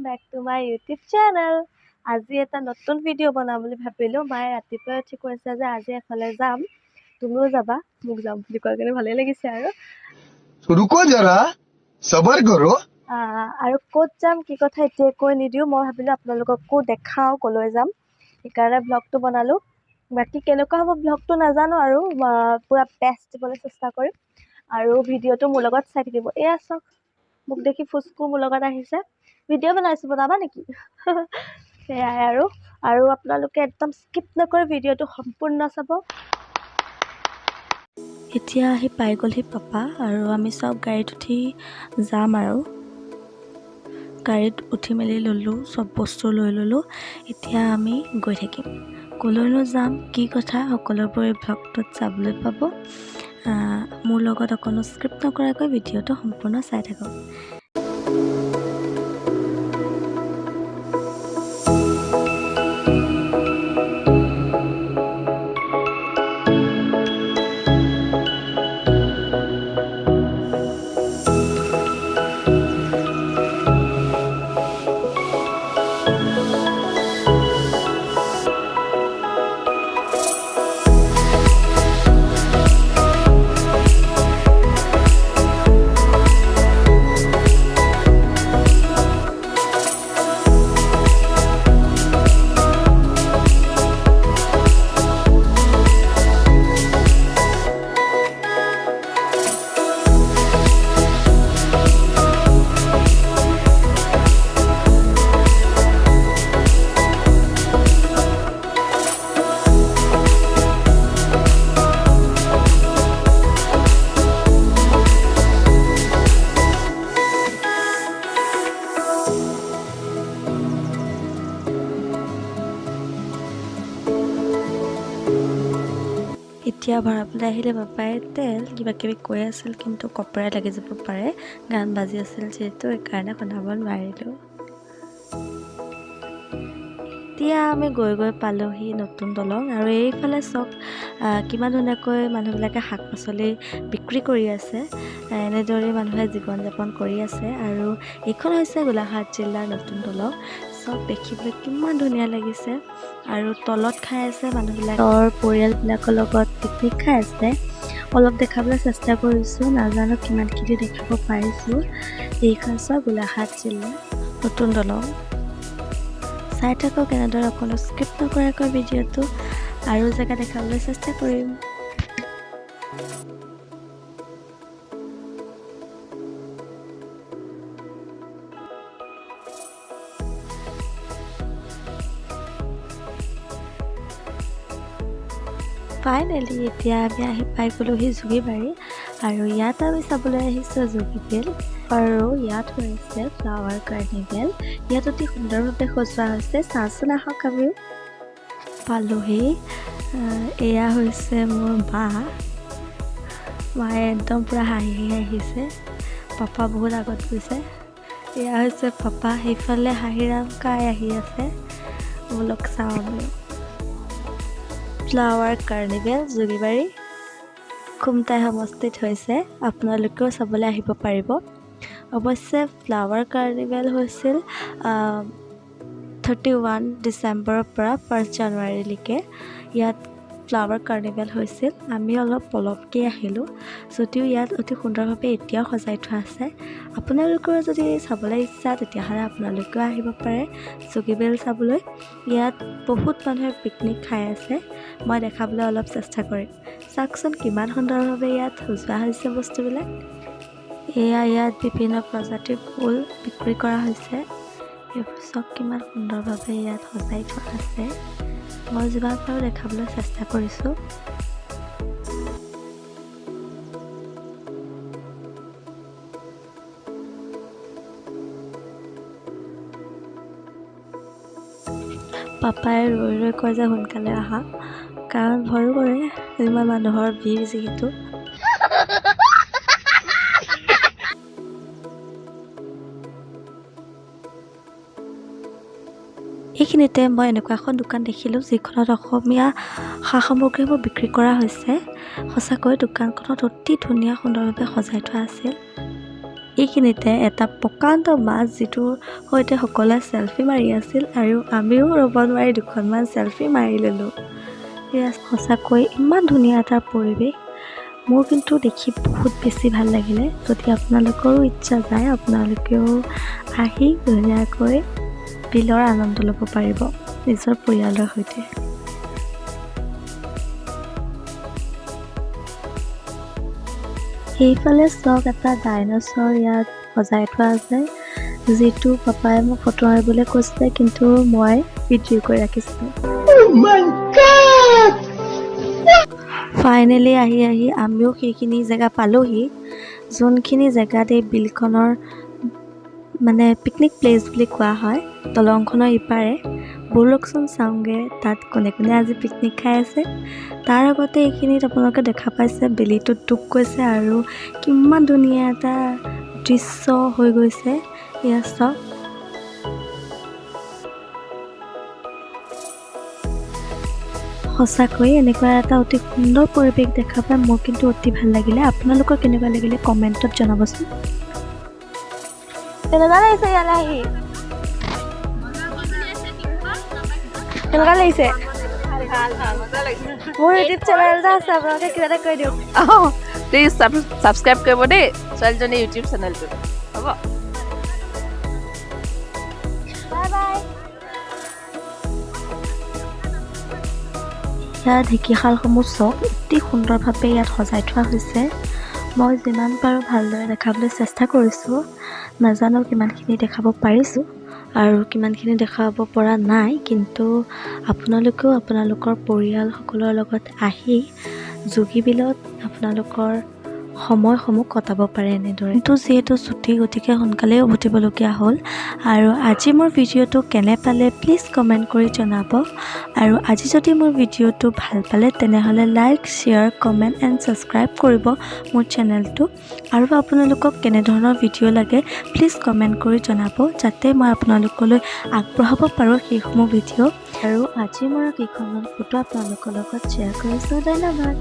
back to my YouTube channel. আজি এটা নতুন ভিডিও বনাম বুলি ভাবিলো মায়ে ৰাতিপুৱা উঠি কৈছে যে আজি এফালে যাম তুমিও যাবা মোক যাম বুলি কৈ কেনে ভালে লাগিছে আৰু रुको जरा सबर करो আৰু ক'ত যাম কি কথা এতিয়া কৈ নিদিও মই ভাবিলো আপোনালোককো দেখাও কলৈ যাম সেইকাৰণে ব্লগটো বনালো বাকি কেনেকুৱা হ'ব ব্লগটো নাজানো আৰু পুৰা বেষ্ট দিবলৈ চেষ্টা কৰিম আৰু ভিডিওটো মোৰ লগত চাই থাকিব এয়া চাওক মোক দেখি ফুসকু মোৰ লগত আহিছে ভিডিও বনাইছো বনাবা নেকি সেয়াই আৰু আপোনালোকে একদম স্কিপ নকৰি ভিডিওটো সম্পূৰ্ণ চাব এতিয়া আহি পাই গ'লহি পাপা আৰু আমি সব গাড়ীত উঠি যাম আৰু গাড়ীত উঠি মেলি ললো সব বস্তু লৈ ললো এতিয়া আমি গৈ থাকিম কলৈনো যাম কি কথা সকলোবোৰ ব্লগটোত চাবলৈ পাব মোৰ লগত অকনো স্ক্ৰিপ্ট নকৰাকৈ ভিডিওটো সম্পূৰ্ণ চাই থাকক এতিয়া ভৰাবলৈ আহিলে পাপাই তেল কিবা কিবি কৈ আছিল কিন্তু কপৰাই লাগি যাব পাৰে গান বাজি আছিল যেহেতু এইকাৰণে শুনাব নোৱাৰিলোঁ এতিয়া আমি গৈ পালোহি নতুন দলং আৰু এইফালে চক কিমান ধুনীয়াকৈ মানুহবিলাকে শাক পাচলি বিক্ৰী কৰি আছে এনেদৰে মানুহে জীৱন যাপন কৰি আছে আৰু এইখন হৈছে গোলাঘাট জিলাৰ নতুন দলং সব দেখিবলৈ কিমান ধুনীয়া লাগিছে আৰু তলত খাই আছে মানুহবিলাকৰ পৰিয়ালবিলাকৰ লগত পিকনিক খাই আছে অলপ দেখাবলৈ চেষ্টা কৰিছোঁ নাজানো কিমানখিনি দেখাব পাৰিছোঁ এইখন চব গোলাঘাট জিলাৰ নতুন দলং চাই থাকক কেনেদৰে অকণো স্ক্ৰিপ্ট নকৰাকৈ ভিডিঅ'টো আৰু জেগা দেখাবলৈ চেষ্টা কৰিম ফাইনেলি এতিয়া আমি আহি পাই গ'লোহি যোগীবাৰী আৰু ইয়াত আমি চাবলৈ আহিছোঁ যোগীবেল আৰু ইয়াত হৈছে ফ্লাৱাৰ কাৰ্নিভেল ইয়াত অতি সুন্দৰভাৱে সজোৱা হৈছে চাচোন আহক আমিও পালোহি এয়া হৈছে মোৰ মায়ে একদম পূৰা হাঁহি আহিছে পাপা বহুত আগত গৈছে এয়া হৈছে পাপা সেইফালে হাঁহিৰাম কাই আহি আছে বোলক চাওঁ আমিও ফ্লাৱাৰ কাৰ্নিভেল যোগীবাৰী খুমটাই সমষ্টিত হৈছে আপোনালোকেও চাবলৈ আহিব পাৰিব অৱশ্যে ফ্লাৱাৰ কাৰ্নিভেল হৈছিল 31 ডিচেম্বৰৰ পৰা 1 জানুৱাৰীলৈকে ইয়াত ফ্লাৱাৰ কাৰ্নিভেল হৈছিল আমি অলপ পলমকৈ আহিলোঁ যদিও ইয়াত অতি সুন্দৰভাৱে এতিয়াও সজাই থোৱা আছে আপোনালোকৰ যদি চাবলৈ ইচ্ছা তেতিয়াহ'লে আপোনালোকেও আহিব পাৰে যোগীবেল চাবলৈ ইয়াত বহুত মানুহে পিকনিক খাই আছে মই দেখাবলৈ অলপ চেষ্টা কৰিম চাওকচোন কিমান সুন্দৰভাৱে ইয়াত সজোৱা হৈছে বস্তুবিলাক এয়া ইয়াত বিভিন্ন প্ৰজাতিৰ ফুল বিক্ৰী কৰা হৈছে এইবোৰ চব কিমান সুন্দৰভাৱে ইয়াত সজাই থোৱা আছে মই যিমান পাৰোঁ দেখাবলৈ চেষ্টা কৰিছোঁ পাপাই ৰৈ কয় যে সোনকালে আহা কাৰণ ভয়ো কৰে ইমান মানুহৰ ভিৰ যিহেতু এইখিনিতে মই এনেকুৱা এখন দোকান দেখিলোঁ যিখনত অসমীয়া সা সামগ্ৰীবোৰ বিক্ৰী কৰা হৈছে সঁচাকৈ দোকানখনত অতি ধুনীয়া সুন্দৰভাৱে সজাই থোৱা আছিল এইখিনিতে এটা প্ৰকাণ্ড মাছ যিটোৰ সৈতে সকলোৱে চেলফি মাৰি আছিল আৰু আমিও ৰ'ব নোৱাৰি দুখনমান চেলফি মাৰি ল'লোঁ। এয়া সঁচাকৈ ইমান ধুনীয়া এটা পৰিৱেশ। মোৰ কিন্তু দেখি বহুত বেছি ভাল লাগিলে। যদি আপোনালোকৰো ইচ্ছা যায় আপোনালোকেও আহি ধুনীয়াকৈ বিলৰ আনন্দ ল'ব পাৰিব নিজৰ পৰিয়ালৰ সৈতে। সেইফালে চাওক এটা ডাইনছৰ ইয়াত সজাই থোৱা আছে যিটো পাপাই মোক ফটো মাৰিবলৈ কৈছিলে কিন্তু মই ভিডিঅ' কৰি ৰাখিছিলোঁ। Oh my God! ফাইনেলি আহি আমিও সেইখিনি জেগা পালোহি যোনখিনি জেগাত এই বিলখনৰ মানে পিকনিক প্লেচ বুলি কোৱা হয়। দলংখনৰ ইপাৰে ব'লকচোন চাওঁগৈ তাত কোনে কোনে আজি পিকনিক খাই আছে। তাৰ আগতে এইখিনিত আপোনালোকে দেখা পাইছে বেলিটো ডুব গৈছে আৰু কিমান ধুনীয়া এটা দৃশ্য হৈ গৈছে। এয়া চাওক সঁচাকৈ এনেকুৱা এটা অতি সুন্দৰ পৰিৱেশ দেখা পাই মোৰ কিন্তু অতি ভাল লাগিলে। আপোনালোকৰ কেনেকুৱা লাগিলে কমেণ্টত জনাবচোন। কেনেকুৱা লাগিছে ইয়ালৈ আহি? কেনেকুৱা লাগিছে? মোৰ ইউটিউব চেনেল এটা আছে আপোনালোকে কিবা এটা কৈ দিয়ক। প্লিজ ছাবস্ক্ৰাইব কৰিব দেই ছোৱালীজনী ইউটিউব চেনেলটো হ'ব। Bye bye. ইয়াত ঢেঁকীশালসমূহ চাওক অতি সুন্দৰভাৱে ইয়াত সজাই থোৱা হৈছে। মই যিমান পাৰোঁ ভালদৰে দেখাবলৈ চেষ্টা কৰিছোঁ। নাজানো কিমানখিনি দেখাব পাৰিছোঁ আৰু কিমানখিনি দেখাব পৰা নাই, কিন্তু আপোনালোকেও আপোনালোকৰ পৰিয়ালসকলৰ লগত আহি যোগীবিলত আপোনালোকৰ সময়সমূহ কটাব পাৰে এনেদৰে। কিন্তু যিহেতু ছুটি গতিকে সোনকালেই উভতিবলগীয়া হ'ল। আৰু আজি মোৰ ভিডিঅ'টো কেনে পালে প্লিজ কমেণ্ট কৰি জনাব। আৰু আজি যদি মোৰ ভিডিঅ'টো ভাল পালে তেনেহ'লে like, share, comment and subscribe কৰিব মোৰ চেনেলটো। আৰু আপোনালোকক কেনেধৰণৰ ভিডিঅ' লাগে প্লিজ কমেণ্ট কৰি জনাব যাতে মই আপোনালোকলৈ আগবঢ়াব পাৰোঁ সেইসমূহ ভিডিঅ'। আৰু আজি মই কেইখনমান ফটো আপোনালোকৰ লগত শ্বেয়াৰ কৰিছোঁ। ধন্যবাদ।